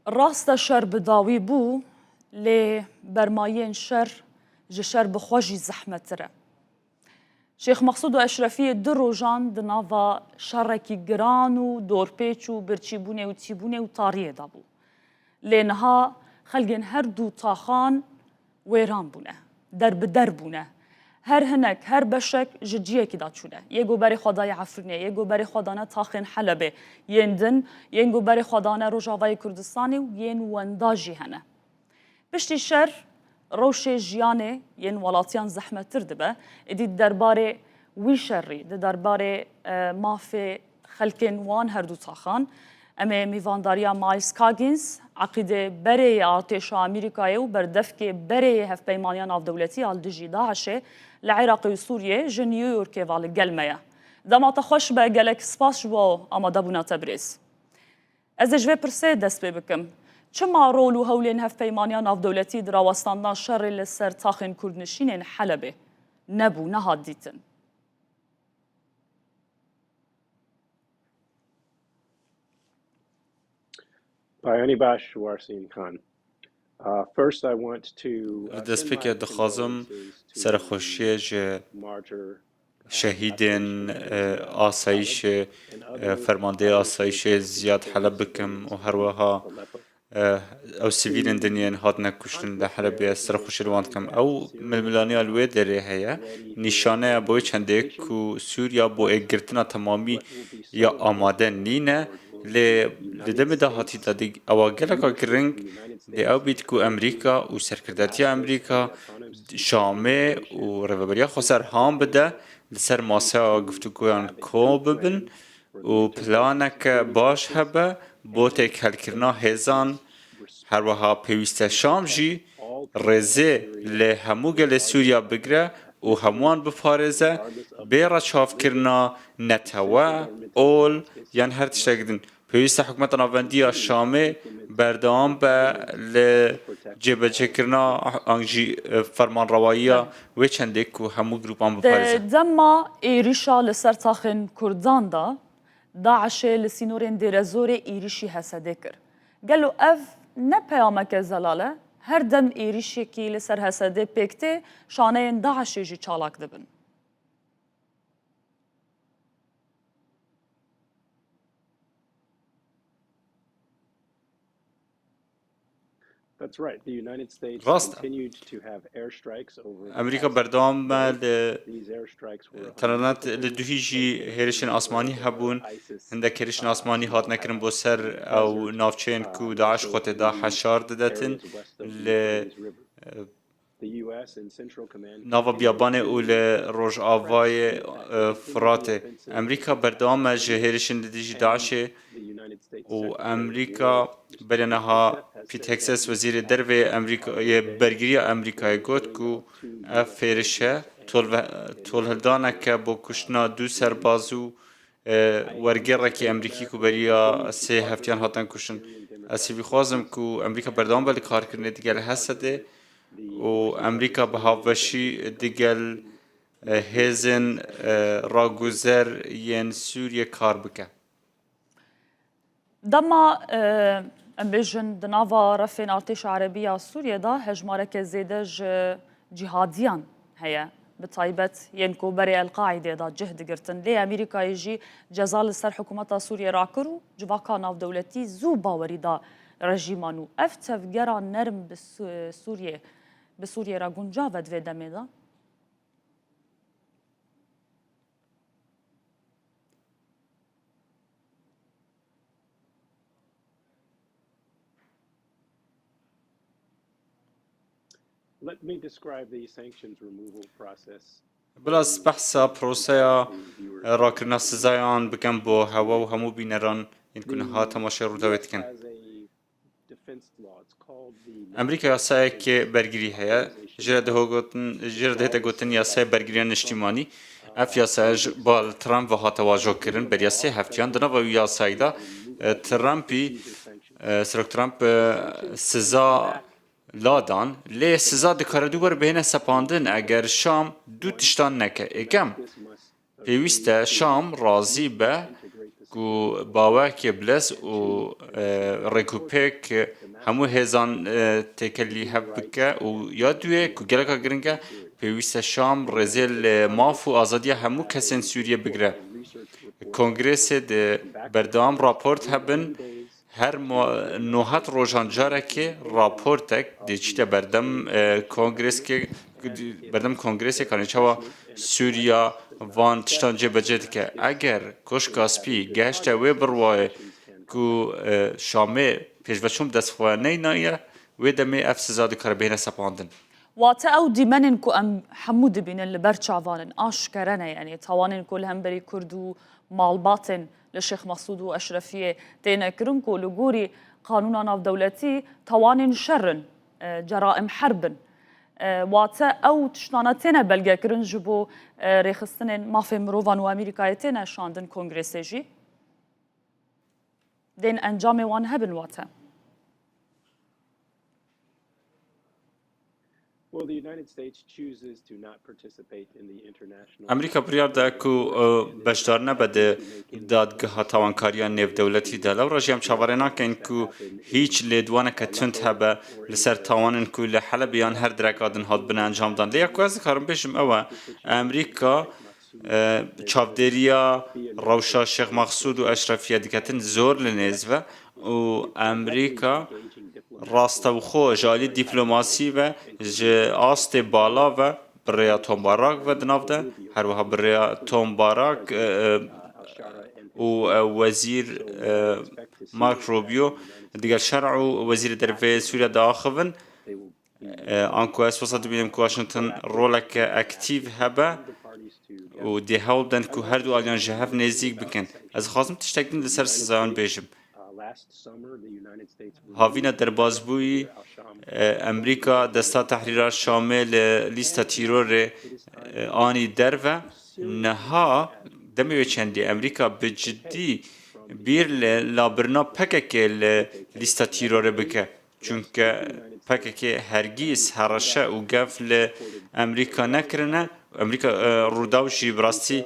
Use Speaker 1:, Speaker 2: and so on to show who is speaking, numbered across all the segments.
Speaker 1: راستا شر بداوی بو لی برمایین شر جشر بخواجی زحمتره. شیخ مقصود و اشرفی در روزان دناوا شرکی گران و دورپیچ و برچیبونه و تیبونه و تاریه دابو. لینها خلقن هر دو تاخان ویران بونه. در بونه. هر هنک هر بشک جدیه کی داشونه. یگو بری خدای عفرینه، یگو بری خدانه تاخن حلبه، یندن، یگو بری خدانه روجاوای کردستانی و ین ونداجی هنه. پشتی شر روش جیانه ین ولاتیان زحمت تردبه. ادی درباره وی شری، درباره مافی خلکن وان هر دو تاخان. اما میوانداریا مایلز کاگینز عقیده بره ارتش آمریکایی و بردفک بره هف پیمانیان آف دولتی آل دجی داعشه لعراق و سوریه جنیویورک وال گلمه. دمات خوش به گلک سپاس و آماده بونا تبریز. از جوه پرسه دست بکم. چما رول و هولین هف پیمانیان آف دولتی در آواستاندن شر لسر تاخن کردنشین حلبه نبو نهاد دیتن.
Speaker 2: Bayani Bash Warsin Khan. First, I want to
Speaker 3: دست پێکە دەخوازم سەرخۆشیێژ شەهیدên ئاسایش فەرماندەی ئاسایش زیاد حەلب بکەم و هەروەها ئەو سڤیلên دنیایên هاتنە کوشتن لە حەلەبێ سەرخۆشی ڕوان دکەم ئەو ململانیا لێ دەرێ هەیە نیشانەیە بۆی چەندێک و سووریا بۆ ئێگرتنا تەمامی یا ئامادە نینە لێ دەمێدا هاتیدا ئەوە گەلێکا گرنگ لێ ئەو بیت و ئەمریکا و سەرکردەتیە ئەمریکا شامێ و ڕێڤەبەریا خۆسەر هام بدە لەسەر ماسەیە گفتوگۆیان کۆ ببن و پلانێکە باش هەبە بۆ تێکهەلکردنا هێزان هەروەها پێویستە شام ژی ڕێزێ لێ هەموو گەلێ سووریا بگرە و هەمووان بپارێزە بێ ڕەچاوکردنا نەتەوە ئۆل یان هەر تشتێکدن پێویستە حکومەتە ناوەندیە شامێ بەردەوام بە لە جێبەجێکردنا ئەنگژی فەرمانڕەواییە وێ چەندێک و هەموو گروپان بپارێزە
Speaker 1: دەما ئێریشا لەسەر تاخن کورداندا داعشێ لە سینۆرێن دێرەزۆرێ ئێریشی هەسەدێ کرد. گەلو ئەڤ نە پەیامەکە زەلالە هەر دەم ئێریشێکی لەسەر هەسەدێ پێکتێ شانەیەن داعشێژی چالاک دەبن.
Speaker 3: ڕاستە ئەمریکا بەردەوامە لە تەنانەت لە دووهیژی هێرشن ئاسمانی هەبوون هەندێک هێرشن ئاسمانی هاتنەکردن بۆ سەر ئەو ناوچەیەن و داعش خۆتێدا حەشار دەدەتن لە ناوە بیابانێ و لە ڕۆژئاوای فراتێ ئەمریکا بەردەوامە ژە هێرشن لە دژی داعشێ و ئەمریکا بەرێنەها پیت هێکسەس وەزیرێ دەرێ بەرگریە ئەمریکای گوت و ئەف فێرشە تۆڵهەلدانێکە بۆ کوشتنا دوو سەرباز و وەرگێڕێکی ئەمریکی و بەریە سێ هەفتیان هاتن کوشتن ئەسیبی خوازم و ئەمریکا بەردەوام بە لە کارکردنێ دیگەل هەسەدێ و ئەمریکا بە هاوبەشی دیگەل هێزن ڕاگوزەر یەن سووریە کار بکە.
Speaker 1: دما امبیژن دناوا رفین ارتش عربیه سوریه دا هجمارک زیدج جهادیان هيا بطيبت ينكو بري القاعده دا جهد قرتن لي امريكا يجي جزال سر حكومه سوريا راكرو جواكا ناف دولتي زو باوري دا رژیمانو افتف گرا نرم بسوریه را گنجاوت و دمه دا
Speaker 2: Let me describe the sanctions removal process.
Speaker 3: بلاس بحثا پروسیا راکرنا سزایان بکن با هوا و همو بینران این کنه ها تماشا رو داوت کن. امریکا یاسایی که برگیری هیا جرده هتا گوتن یاسای برگیریان اجتماعی اف یاسایج با ترامپ و هاتا واجه کرن بر یاسای هفتیان دنا و یاسایی دا ترامپی سرک ترامپ سزا لادان لی سزا دکاره دوباره بهینه سپاندن اگر شام دو تشتان نکه اگم پیوسته شام راضی به کو باوک بلس و ریکوپک همو هزان تکلی هب بکه و یادوه کو گلکا گرنگه پیوست شام رزیل ماف و آزادی همو کسین سوریه بگره کنگرس ده بردام راپورت هبن هر نوحت روشان جاره که راپورتک ده چیده بردم کنگرس کنه چوا سوریا وان تشتان جه بجد که اگر کش کاسپی گشته وی بروای کو شامه پیشوشم دست خواه نایه وی دمی افسزاد کار بینه سپاندن
Speaker 1: واتا او دیمنن کو ام حمود بینن لبرچاوانن آشکرانه یعنی توانن کل هم بری کردو مالباتن لشيخ مقصود وأشرفية تينا كرم كو لغوري قانون ناف دولتي توانن شرن جرائم حرب واتا او تشنانتنا بلغا كرن جبو ريخستنن ما في مروفان وامريكا تينا شاندن كونغرسيجي دين انجام وان هبن واتا
Speaker 2: Well, the United States chooses to not participate in the international.
Speaker 3: امریکا بریار ده کو بشدار نبده دادگاه تاوانکاریان نف دولتی ده لو راجیم چاورنا کن کو هیچ لیدوانه که تند هبه لسر تاوانن کو لحله بیان هر درک آدن هاد بنا انجام دان لیا کو از کارم بشم اوه امریکا چاودریا روشا شیخ مقصود و اشرفیه دکتن زور لنزوه و امریکا راستوخو جالی دیپلماسی و آست بالا و برای توم باراک و دناف ده هر وها برای توم باراک و وزیر مارک روبیو دیگر شرع و وزیر درفه سوریا داخل آنکو اسواسات بینم که واشنطن رولک اکتیو هبه و دی هول بدن که هر دو آلیان جهف نزدیک بکن از خواستم تشتکدین لسر سزایان بیشم هاوینا در بازبوی امریکا دستا تحریر شامل لیست تیرور آنی در و نها دمی چندی امریکا بجدی بیر لابرنا پکک لیست تیرور بکه چونکه پکک هرگیز هرشه و گفل امریکا نکرنه امریکا روداوشی براستی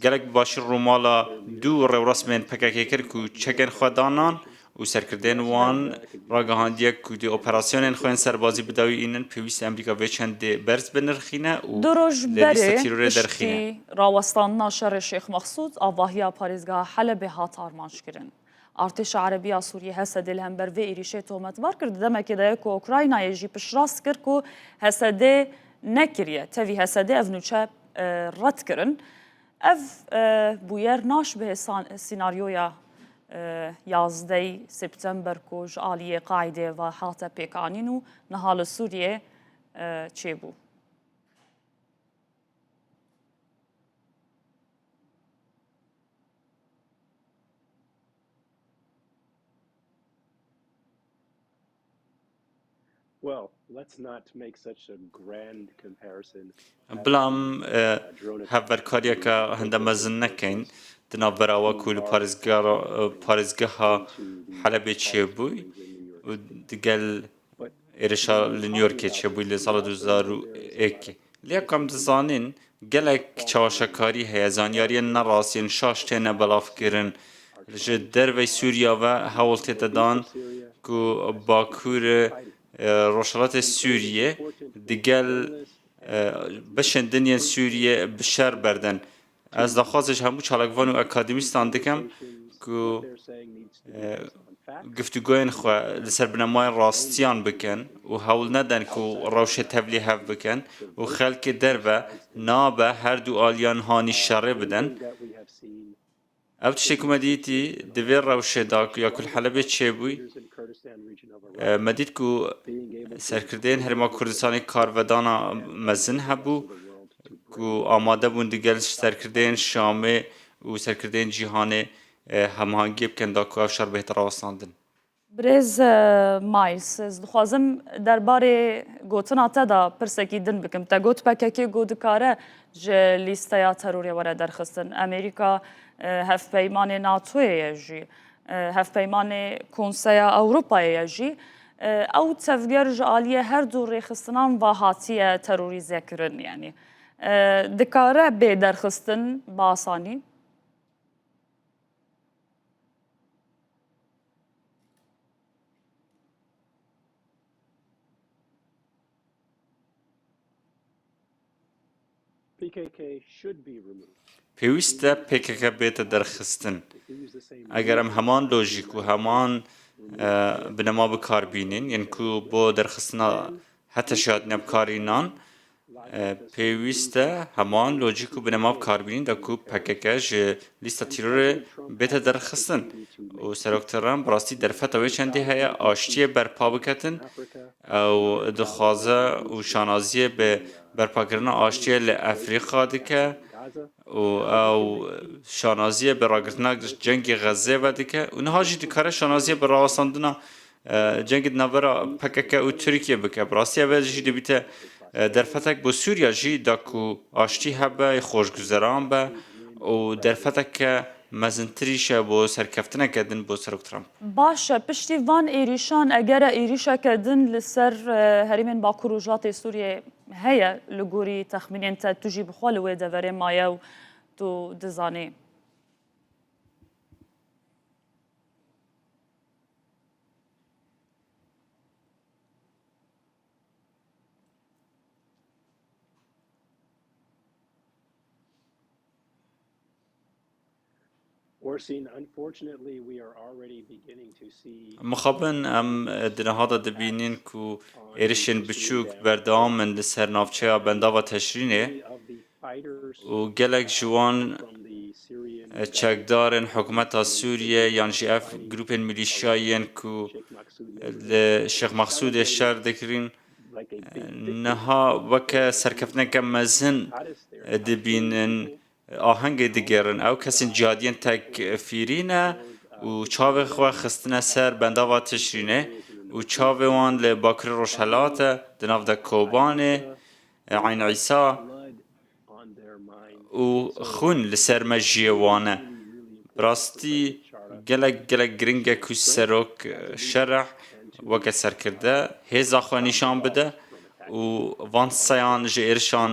Speaker 3: گلک باشی رومالا دو رسمین پککی کرد که چکن خودانان و سرکردن وان راگهاندیه که دی اپراسیون خوین سربازی بداوی اینن پیوست امریکا و چند برز بنرخینه و
Speaker 1: دروج
Speaker 3: بره
Speaker 1: پشتی راوستان شر شیخ مقصود آواهیا پاریزگاه حلب هات آرمانش کرن ارتش عربی سوریه هسد الهمبر و ایریشه تومت بار کرد دمه که دایکو اوکراینا یجی پشراست کرد که هسده نکریه تاوی هسده افنوچه رد کرن اف بویر ناش به سیناریویا 11 سپتامبر کوج آلیه قاعده و حاتا پیکانینو نهال سوریه چه بو
Speaker 2: Well, let's not make such a grand comparison.
Speaker 3: بلام هفرکاریا که هنده مزن نکن دنا براوا کول پارزگاه حلب چه بوی و دیگل ایرشا لنیورک چه بوی لسال 2001 لیا کم دزانین گلک چواشکاری هیزانیاری نراسین شاشته نبلاف کرن لجه در وی سوریا و حولت دادان که باکور روشالات سوریه دیگل بشن دنیا سوریه بشر بردن از دخوازش همو چالکوان و اکادمیستان دکم که گفتگوین خواه لسر بنامای راستیان بکن و حول ندن که روش تبلیه هف بکن و خلق در و نابه هر دو آلیان هانی شره بدن او تشکو مدیتی دویر روشه دا یا کل حلبه چه بوی مدید که سرکردین هرما کردستانی کارودانا مزن هبو که آماده بون دیگر سرکردین شامه و سرکردین جیهانه هماهنگی بکن دا که افشار بهتر آساندن
Speaker 1: برز مایلز دخوازم درباره گوتنا تدا پرسکی دن بکم تا گوت پککی گودکاره جه لیسته تروری وره درخستن امریکا هف پیمان ناتوی یجی هف پیمان کنسیا اوروپای یجی او تفگر جالیه هر دو ریخستنان و هاتیه تروریزه کرن یعنی دکاره به درخستن باسانی
Speaker 2: PKK should be removed.
Speaker 3: پێویستە PKK بێتە دەرخستن.
Speaker 2: If we use the same
Speaker 3: ئەگەر ئەم هەمان لۆژیک و هەمان بنەما بکاربینین یعنی کو بۆ دەرخستنا هەتە شادنە بکارینان پێویستە هەمان لۆجیک و بنەما بکاربینین دەکو PKK ji لیستە تیرۆرê بێتە دەرخستن و سەرۆکتەران بڕاستی دەرفەتەوەی چەندی هەیە ئاشتیە بەرپا بکەتن ئەو دخوازە و شانازیە بێ بەرپاکردنا ئاشتیە لە ئەفریقا دکە و ئەو شانازیە بە ڕاگرتنا جەنگی غەزێ بە دکە و نەهاژی دکارە شانازیە بە ڕاوەساندنا جەنگی ناڤەرا PKK و تورکیە بکە بڕاستی ئەوە ژی دەبیتە دەرفەتێک بۆ سووریا ژی داکو ئاشتی هەبە خۆشگوزەران بە و دەرفەتێکە مەزنتریشە بۆ سەرکەفتنەکەدن بۆ سەرۆک ترامپ.
Speaker 1: باشە پشتی وان ئێریشان ئەگەرە ئێریشەکەدن لەسەر هەرێمێن باکوور و ژاتی سووریێ هەیە لە گۆری تەخمینێن تە توژی بخوا لەوێ دەڤەرێ مایە و تو دزانێ.
Speaker 2: Unfortunately, we are already beginning to see
Speaker 3: مخابن ام دنهادا دبینین کو ایرشن بچوک بردامن لسر نافچه بنداوا تشرینه و گلک جوان چکدارن حکومت سوریه یان جی اف گروپن میلیشیاین کو شیخ مقصود شر دکرین نها وک سرکفتنک مزن دبینن آهنگ دیگرن او کسین جادین تک فیرینه و چاوه خواه خستنه سر بنداوا تشرینه و چاوه وان لباکر روشهلاته دناف دا کوبانه عین عیسا و خون لسر مجیوانه براستی گلک گرنگه که سروک شرح وکه سر کرده هیزا خواه نشان بده و وان سیان جیرشان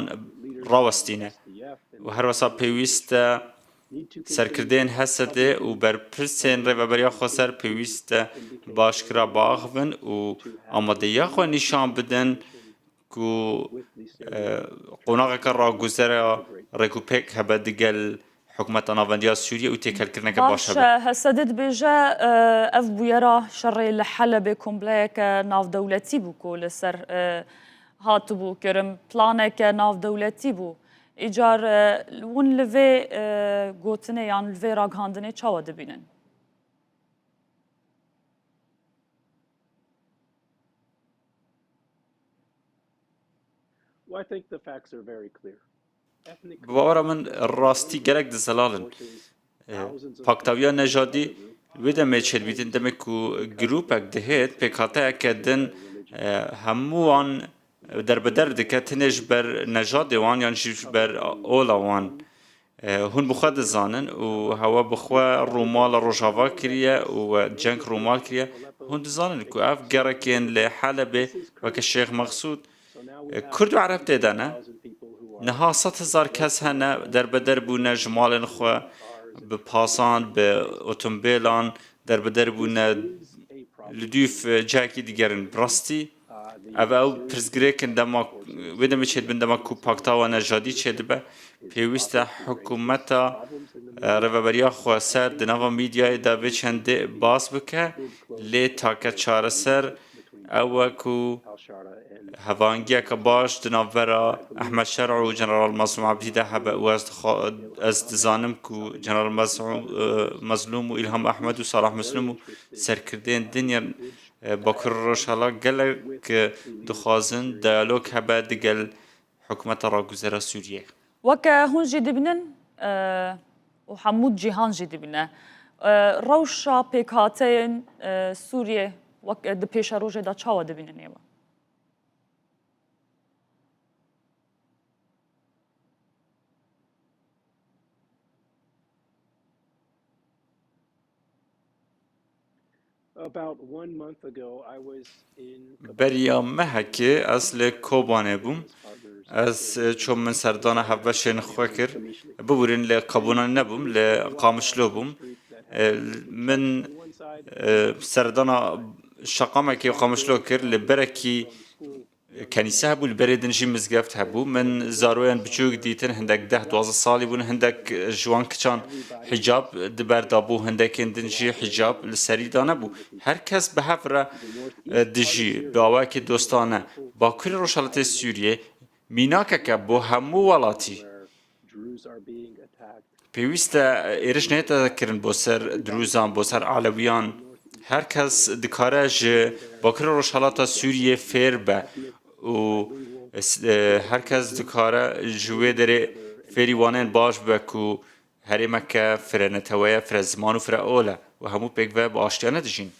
Speaker 3: راوستینه و هر وسا پیوسته سرکردین هسته و بر پرسین ریوبریا خسر پیوسته باشکرا باغون و آماده یا خو نشان بدن کو قناغ را گذره رکوپک هبه دیگل حکومت ناوندیا سوریه و تکل کرنه که باشه
Speaker 1: هسدد بجا اف بویرا شر لحلب کمبلیک ناف دولتی بو کو لسر هاتو بو کرم پلانک ناف دولتی بو ایجار ون لوی گوتنه یان لوی راگهاندنه چاوا دبینن
Speaker 2: Well, I think the facts are very clear.
Speaker 3: باورا من راستی گرک دزلالن پاکتاویا نژادی ویده میچل بیتن دمه کو گروپک دهید پیکاته اکدن هموان در بدر دکه تنش بر نژاد وان یعنی بر اولا وان هون بخواد زانن و هوا بخوا رومال روجاوا کریه و جنگ رومال کریه هون دزانن کو اف گرکین لحلبه وک الشيخ مقصود کرد و عرب دیدنه نها 100,000 کس هنه در بدر بونه جمالن خو به پاسان به اتومبیلان در بدر بونه لدوف جاکی دیگرن براستی او پرزگریکن دما ویدم چید بندما کو پاکتا و نژادی چید به پیوسته حکومتا روبریا خو سر دنوا میدیای دا به چنده باس بکه لی تاکت چاره سر او کو هوانگی که باش دناورا احمد شرع و جنرال مظلوم عبدی ده هبه و از دزانم کو جنرال مظلوم و الهام احمد و صالح مسلم و سرکردین دنیا باکر روشالا گلک دخوازن دیالوگ هبه دیگل حکومت را گذره سوریه
Speaker 1: وکه هون جی دبنن و حمود جیهان جی دبنه روشا پیکاتین سوریه وک د پیش روزه دا چاوا دبنن ایوه
Speaker 2: About 1 month ago, I was in
Speaker 3: بریا مهکه اصل کوبانه بوم از چون من سردان حوشن خوکر ببورین لقابونان نبوم لقامشلو بوم من سردان شقامه که قامشلو کر لبرکی كنيسة هبو البريدن جي مزقفت هبو من زاروين بچوك ديتن هندك 10-12 صالي بون هندك جوان كچان حجاب دبر دابو هندك هندن جي حجاب لسري دانا بو هر کس به هفره دجي باواكي دوستانه با كل روشالة سوريا ميناكا كبو همو ولاتي
Speaker 2: Druze are being attacked.
Speaker 3: پێویستە ئێرش نێتەکردن بۆ سەر دروزان بۆ سەر عالەویان هەر کەس دکارە ji باکرە ڕۆژهەڵاتە سووریێ فێر بە و هەر کەس دکارە ji wê derê fêrî wanên baş be ku herêmeke fireneteweye fire ziman û fire ol e û hemû pêk ve bi aştiya nedijîn.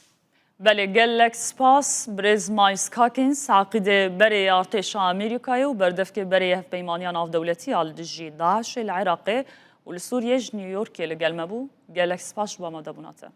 Speaker 1: بله گلک سپاس برز مایس کاکینز عقیده بری ارتش امریکایی و بردف که بری پیمانیان آف دولتی آل دجی داعش العراقی و لسوریه نیویورک لگل مبو گلک سپاس با مدبوناته